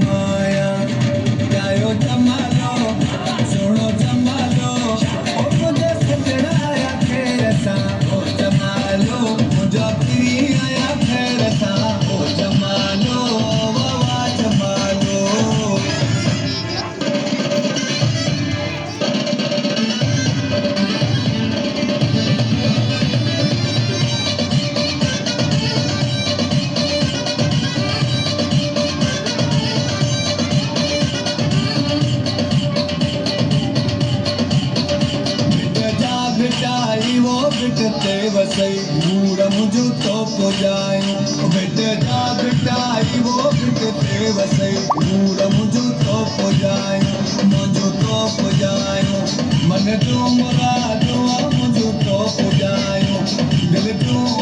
माया गायो जमालो सुनो जमालो ओ मुझे सजनाया फिर सा ओ जमालो मुझे फिर आया फिर सा ओ जमालो वाह जमालो वो बिटते वसई मूड़ मुझो तो पुजायो बिटता बिटाई वो बिटते वसई मूड़ मुझो तो पुजायो मुझो तो पुजायो मन तू मुरादो मुझो तो पुजायो दिल तू